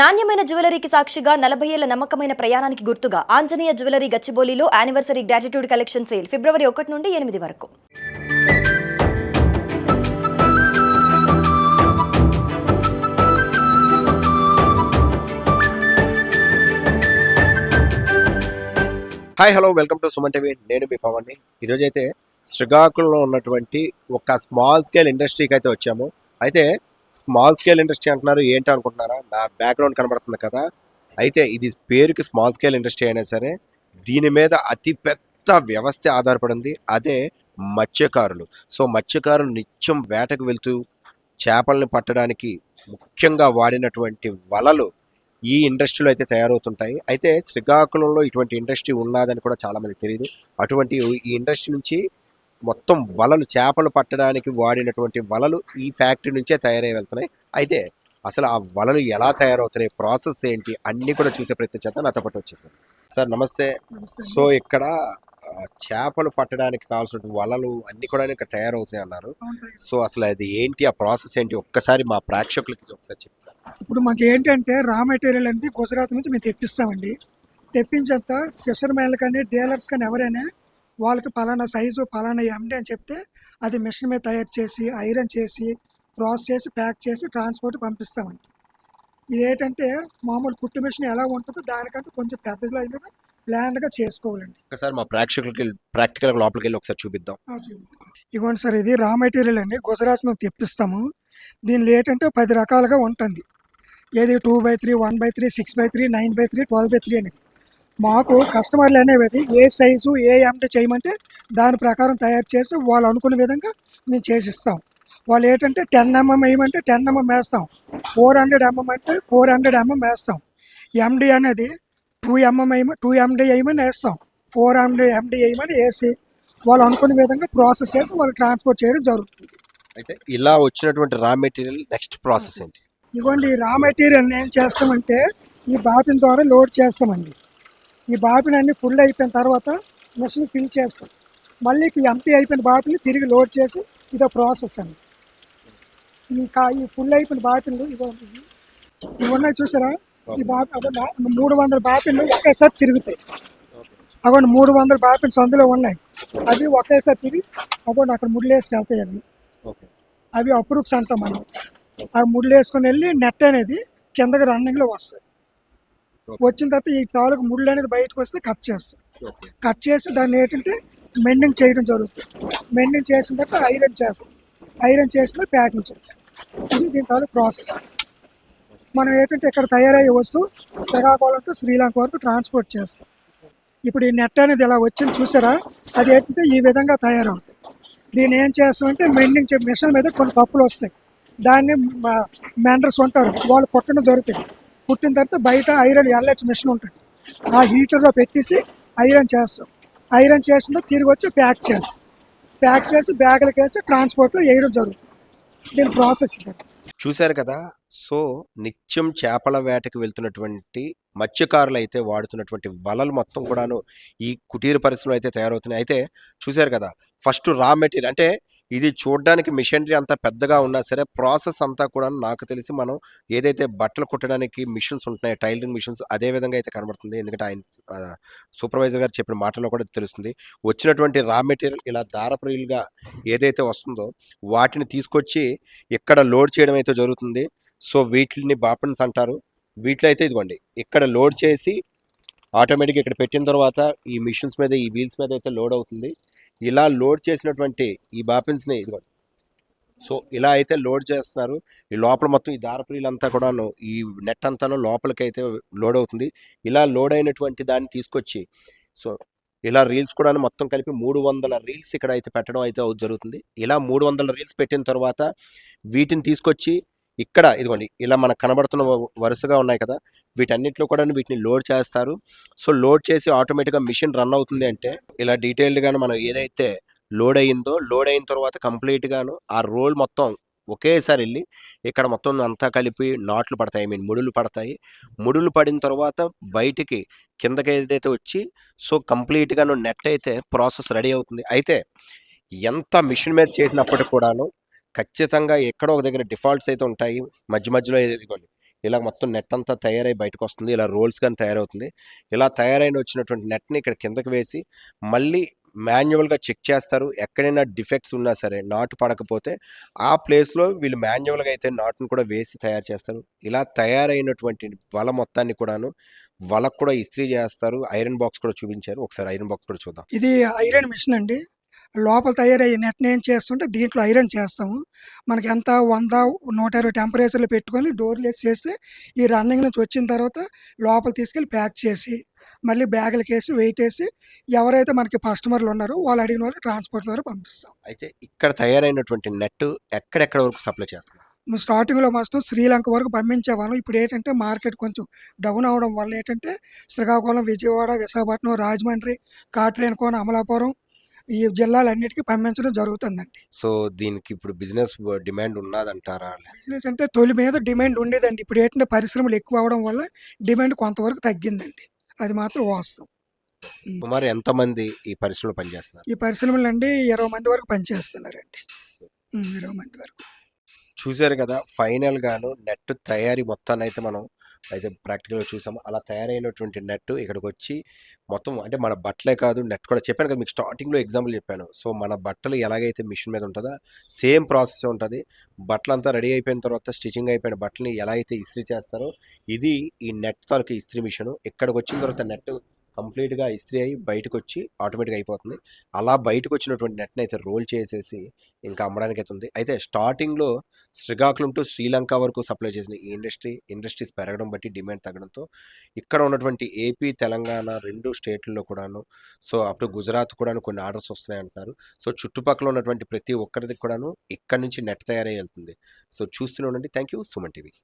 నాణ్యమైన జ్యువెలరీకి సాక్షిగా 40 ఏళ్ల నమ్మకమైన ప్రయాణానికి గుర్తుగా ఆంజనేయ జ్యువెలరీ గచ్చిబౌలిలో యానివర్సరీ గ్రాటిట్యూడ్ కలెక్షన్ సేల్ ఫిబ్రవరి 1 నుండి 8 వరకు. Hi hello welcome to Suman TV. నేను మీ పవన్ని. ఈరోజు అయితే శ్రీకాకుళంలో ఉన్నటువంటి ఒక స్మాల్ స్కేల్ ఇండస్ట్రీకి అయితే వచ్చాము. అయితే స్మాల్ స్కేల్ ఇండస్ట్రీ అంటున్నారు, ఏంటి అనుకుంటున్నారా? నా బ్యాక్గ్రౌండ్ కనబడుతుంది కదా. అయితే ఇది పేరుకి స్మాల్ స్కేల్ ఇండస్ట్రీ అయినా సరే దీని మీద అతి పెద్ద వ్యవస్థ ఆధారపడింది, అదే మత్స్యకారులు. సో మత్స్యకారులు నిత్యం వేటకు వెళ్తూ చేపల్ని పట్టడానికి ముఖ్యంగా వాడినటువంటి వలలు ఈ ఇండస్ట్రీలో అయితే తయారవుతుంటాయి. అయితే శ్రీకాకుళంలో ఇటువంటి ఇండస్ట్రీ ఉన్నదని కూడా చాలామంది తెలియదు. అటువంటి ఈ ఇండస్ట్రీ నుంచి మొత్తం వలలు, చేపలు పట్టడానికి వాడినటువంటి వలలు ఈ ఫ్యాక్టరీ నుంచే తయారై వెళ్తున్నాయి. అయితే అసలు ఆ వలలు ఎలా తయారవుతున్నాయి, ప్రాసెస్ ఏంటి, అన్నీ కూడా చూసే ప్రయత్నం చేద్దాం. నాతో పాటు వచ్చేసారు సార్. నమస్తే. సో ఇక్కడ చేపలు పట్టడానికి కావాల్సిన వలలు అన్ని కూడా ఇక్కడ తయారవుతున్నాయి అన్నారు. సో అసలు అది ఏంటి, ఆ ప్రాసెస్ ఏంటి, ఒక్కసారి మా ప్రేక్షకులకి ఒకసారి చెప్తారు. ఇప్పుడు మాకు ఏంటంటే రా మెటీరియల్ అనేది గుజరాత్ నుంచి మేము తెప్పిస్తామండి. తెప్పించేంత ఫిషర్మెన్లు కానీ డీలర్స్ కానీ ఎవరైనా వాళ్ళకి పలానా సైజు పలానా ఎండి అని చెప్తే అది మిషన్ మీద తయారు చేసి ఐరన్ చేసి ప్రాసెస్ చేసి ప్యాక్ చేసి ట్రాన్స్పోర్ట్ పంపిస్తామండి. ఇది ఏంటంటే మామూలు కుట్టు మిషన్ ఎలా ఉంటుందో దానికంటే కొంచెం పెద్దగా అయినా ప్లాన్గా చేసుకోవాలండి. ఒకసారి మా ప్రేక్షకులకి ప్రాక్టికల్ లోపలికి వెళ్ళి ఒకసారి చూపిద్దాం. ఇవ్వండి సార్, ఇది రా మెటీరియల్ అండి, గుజరాత్ మేము తెప్పిస్తాము. దీనిలో ఏంటంటే 10 రకాలుగా ఉంటుంది. ఏది 2/3, 1/3, 6/3, 9/3, 12/3 అనేది. మాకు కస్టమర్లు అనేవి ఏ సైజు ఏ ఎండి చేయమంటే దాని ప్రకారం తయారు చేసి వాళ్ళు అనుకునే విధంగా మేము చేసిస్తాం. వాళ్ళు ఏంటంటే 10 mm వేయమంటే 10 mm వేస్తాం, 400 mm అంటే 400 mm వేస్తాం. ఎండి అనేది 2 MD వేయమని వేస్తాం, 400 MD వేయమని వేసి వాళ్ళు అనుకునే విధంగా ప్రాసెస్ చేసి వాళ్ళు ట్రాన్స్పోర్ట్ చేయడం జరుగుతుంది. అయితే ఇలా వచ్చినటువంటి రా మెటీరియల్ నెక్స్ట్ ప్రాసెస్ ఏంటి? ఇదిగోండి, ఈ రా మెటీరియల్ ఏం చేస్తామంటే ఈ బాపిన్ ద్వారా లోడ్ చేస్తామండి. ఈ బాపిన్ అన్ని ఫుల్ అయిపోయిన తర్వాత మిషన్ ఫిల్ చేస్తాం. మళ్ళీ ఎంటీ అయిపోయిన బాపిని తిరిగి లోడ్ చేసి ఇదో ప్రాసెస్ అండి. ఇంకా ఈ ఫుల్ అయిపోయిన బాపిన్లు ఇవి ఉన్నాయి చూసారా, ఈ బాపి 300 బాపిన్లు ఒకేసారి తిరుగుతాయి. అగోండి 300 బాపిన్స్ అందులో ఉన్నాయి, అవి ఒకేసారి తిరిగి అగోండి అక్కడ ముడ్లు వేసుకు వెళ్తాయండి. అవి అప్రూక్స్ అంటాం మనం. అవి ముడ్లు వేసుకొని వెళ్ళి నెట్ అనేది కిందకి రన్నింగ్లో వస్తుంది. వచ్చిన తర్వాత ఈ తాలూకు ముళ్ళు అనేది బయటకు వస్తే కట్ చేస్తాం. కట్ చేసి దాన్ని ఏంటంటే మెండింగ్ చేయడం జరుగుతుంది. మెండింగ్ చేసిన తర్వాత ఐరన్ చేస్తాం. ఐరన్ చేసిన ప్యాకింగ్ చేస్తాం. ఇది దీని తాలూకు ప్రాసెస్. మనం ఏంటంటే ఇక్కడ తయారయ్యే వస్తువు శ్రీకాకుళం టు శ్రీలంక వరకు ట్రాన్స్పోర్ట్ చేస్తాం. ఇప్పుడు ఈ నెట్ అనేది ఇలా వచ్చింది చూసారా, అది ఏంటంటే ఈ విధంగా తయారవుతుంది. దీన్ని ఏం చేస్తామంటే మెండింగ్ మిషన్ మీద కొన్ని తప్పులు వస్తాయి, దాన్ని మెండర్స్ ఉంటారు, వాళ్ళు కుట్టడం జరుగుతుంది. కుట్టిన తర్వాత బయట ఐరన్ LH మిషన్ ఉంటుంది, ఆ హీటర్లో పెట్టేసి ఐరన్ చేస్తాం. ఐరన్ చేసిన తిరిగి వచ్చి ప్యాక్ చేస్తాం. ప్యాక్ చేసి బ్యాగులకి వేసి ట్రాన్స్పోర్ట్లో వేయడం జరుగుతుంది. దీని ప్రాసెస్ ఇది. చూశారు కదా. సో నిత్యం చేపల వేటకు వెళ్తున్నటువంటి మత్స్యకారులు అయితే వాడుతున్నటువంటి వలలు మొత్తం కూడాను ఈ కుటీర పరిశ్రమలో అయితే తయారవుతున్నాయి. అయితే చూశారు కదా, ఫస్ట్ రా మెటీరియల్ అంటే ఇది చూడడానికి మిషనరీ అంతా పెద్దగా ఉన్నా సరే ప్రాసెస్ అంతా కూడా నాకు తెలిసి మనం ఏదైతే బట్టలు కుట్టడానికి మిషన్స్ ఉంటున్నాయి, టైలరింగ్ మిషన్స్, అదే విధంగా అయితే కనబడుతుంది. ఎందుకంటే ఆయన సూపర్వైజర్ గారు చెప్పిన మాటల్లో కూడా తెలుస్తుంది. వచ్చినటువంటి రా మెటీరియల్ ఇలా దారపురీలుగా ఏదైతే వస్తుందో వాటిని తీసుకొచ్చి ఇక్కడ లోడ్ చేయడం అయితే జరుగుతుంది. సో వీటిని బాపన్స్ అంటారు. వీటిలో అయితే ఇదిగోండి ఇక్కడ లోడ్ చేసి ఆటోమేటిక్గా ఇక్కడ పెట్టిన తర్వాత ఈ మిషన్స్ మీద, ఈ వీల్స్ మీద అయితే లోడ్ అవుతుంది. ఇలా లోడ్ చేసినటువంటి ఈ బాపిన్స్ని ఇదిగోండి, సో ఇలా అయితే లోడ్ చేస్తున్నారు. ఈ లోపల మొత్తం ఈ దారపురీలంతా కూడాను ఈ నెట్ అంతాను లోపలికి అయితే లోడ్ అవుతుంది. ఇలా లోడ్ అయినటువంటి దాన్ని తీసుకొచ్చి సో ఇలా రీల్స్ కూడా మొత్తం కలిపి 300 రీల్స్ ఇక్కడ అయితే పెట్టడం అయితే జరుగుతుంది. ఇలా 300 రీల్స్ పెట్టిన తర్వాత వీటిని తీసుకొచ్చి ఇక్కడ ఇదిగోండి ఇలా మనకు కనబడుతున్న వరుసగా ఉన్నాయి కదా, వీటన్నిటిలో కూడా వీటిని లోడ్ చేస్తారు. సో లోడ్ చేసి ఆటోమేటిక్గా మిషన్ రన్ అవుతుంది. అంటే ఇలా డీటెయిల్డ్గాను మనం ఏదైతే లోడ్ అయ్యిందో, లోడ్ అయిన తర్వాత కంప్లీట్గాను ఆ రోల్ మొత్తం ఒకేసారి వెళ్ళి ఇక్కడ మొత్తం అంతా కలిపి నాట్లు పడతాయి, ముడులు పడతాయి. ముడులు పడిన తర్వాత బయటికి కిందకి ఏదైతే వచ్చి సో కంప్లీట్గాను నెట్ అయితే ప్రాసెస్ రెడీ అవుతుంది. అయితే ఎంత మిషన్ మీద చేసినప్పటికి కూడాను ఖచ్చితంగా ఎక్కడో ఒక దగ్గర డిఫాల్ట్స్ అయితే ఉంటాయి. మధ్య మధ్యలో ఇదిగోండి ఇలా మొత్తం నెట్ అంతా తయారై బయటకు వస్తుంది. ఇలా రోల్స్ కానీ తయారవుతుంది. ఇలా తయారైన వచ్చినటువంటి నెట్ని ఇక్కడ కిందకి వేసి మళ్ళీ మాన్యువల్గా చెక్ చేస్తారు. ఎక్కడైనా డిఫెక్ట్స్ ఉన్నా సరే, నాటు పడకపోతే ఆ ప్లేస్లో వీళ్ళు మాన్యువల్గా అయితే నాటును కూడా వేసి తయారు చేస్తారు. ఇలా తయారైనటువంటి వల మొత్తాన్ని కూడాను వలకు కూడా ఇస్త్రీ చేస్తారు. ఐరన్ బాక్స్ కూడా చూపించారు. ఒకసారి ఐరన్ బాక్స్ కూడా చూద్దాం. ఇది ఐరన్ మిషన్ అండి. లోపల తయారయ్యే నెట్ని ఏం చేస్తుంటే దీంట్లో ఐరన్ చేస్తాము. మనకి ఎంత 100, 120 టెంపరేచర్లో పెట్టుకొని డోర్లు వేసి చేస్తే ఈ రన్నింగ్ నుంచి వచ్చిన తర్వాత లోపల తీసుకెళ్ళి ప్యాక్ చేసి మళ్ళీ బ్యాగులకి వేసి వెయిట్ వేసి ఎవరైతే మనకి కస్టమర్లు ఉన్నారో వాళ్ళు అడిగిన వాళ్ళకి ట్రాన్స్పోర్ట్ ద్వారా పంపిస్తాం. అయితే ఇక్కడ తయారైనటువంటి నెట్ ఎక్కడెక్కడ వరకు సప్లై చేస్తున్నారు? స్టార్టింగ్లో మాత్రం శ్రీలంక వరకు పంపించేవాళ్ళం. ఇప్పుడు ఏంటంటే మార్కెట్ కొంచెం డౌన్ అవడం వల్ల ఏంటంటే శ్రీకాకుళం, విజయవాడ, విశాఖపట్నం, రాజమండ్రి, కాట్రేనికోన, అమలాపురం ఈ జిల్లాలన్నిటికీ పంపించడం జరుగుతుందండి. సో దీనికి ఇప్పుడు బిజినెస్ డిమాండ్ ఉన్నదంటారా? బిజినెస్ అంటే తొలి మీద డిమాండ్ ఉండేదండి. ఇప్పుడు ఏంటంటే పరిశ్రమలు ఎక్కువ అవడం వల్ల డిమాండ్ కొంతవరకు తగ్గిందండి. అది మాత్రం వాస్తవం. సుమారు ఎంతమంది ఈ పరిశ్రమలో పనిచేస్తున్నారు? ఈ పరిశ్రమలు అండి 20 మంది వరకు పనిచేస్తున్నారండి. 20 మంది వరకు. చూశారు కదా, ఫైనల్ గాను నెట్ తయారీ మొత్తాన్ని అయితే మనం అయితే ప్రాక్టికల్గా చూసాము. అలా తయారైనటువంటి నెట్ ఇక్కడికి వచ్చి మొత్తం అంటే మన బట్టలే కాదు, నెట్ కూడా చెప్పాను కదా మీకు స్టార్టింగ్లో ఎగ్జాంపుల్ చెప్పాను. సో మన బట్టలు ఎలాగైతే మిషన్ మీద ఉంటుందో సేమ్ ప్రాసెస్ ఉంటుంది. బట్టలంతా రెడీ అయిపోయిన తర్వాత స్టిచ్చింగ్ అయిపోయిన బట్టలని ఎలా అయితే ఇస్త్రీ చేస్తారో ఇది ఈ నెట్ తాలూకు ఇస్త్రీ మిషన్. ఇక్కడికి వచ్చిన తర్వాత నెట్ కంప్లీట్గా ఇస్త్రీ అయ్యి బయటకు వచ్చి ఆటోమేటిక్గా అయిపోతుంది. అలా బయటకు వచ్చినటువంటి నెట్ని అయితే రోల్ చేసేసి ఇంకా అమ్మడానికి అయితే ఉంది. అయితే స్టార్టింగ్లో శ్రీకాకుళం టు శ్రీలంక వరకు సప్లై చేసిన ఈ ఇండస్ట్రీస్ పెరగడం బట్టి డిమాండ్ తగ్గడంతో ఇక్కడ ఉన్నటువంటి ఏపీ, తెలంగాణ 2 స్టేట్లలో కూడాను, సో అప్పుడు గుజరాత్ కూడాను కొన్ని ఆర్డర్స్ వస్తున్నాయి అంటున్నారు. సో చుట్టుపక్కల ఉన్నటువంటి ప్రతి ఒక్కరికి కూడాను ఇక్కడ నుంచి నెట్ తయారై వెళ్తుంది. సో చూస్తూనే ఉండండి. Thank you. సుమన్ టీవీ.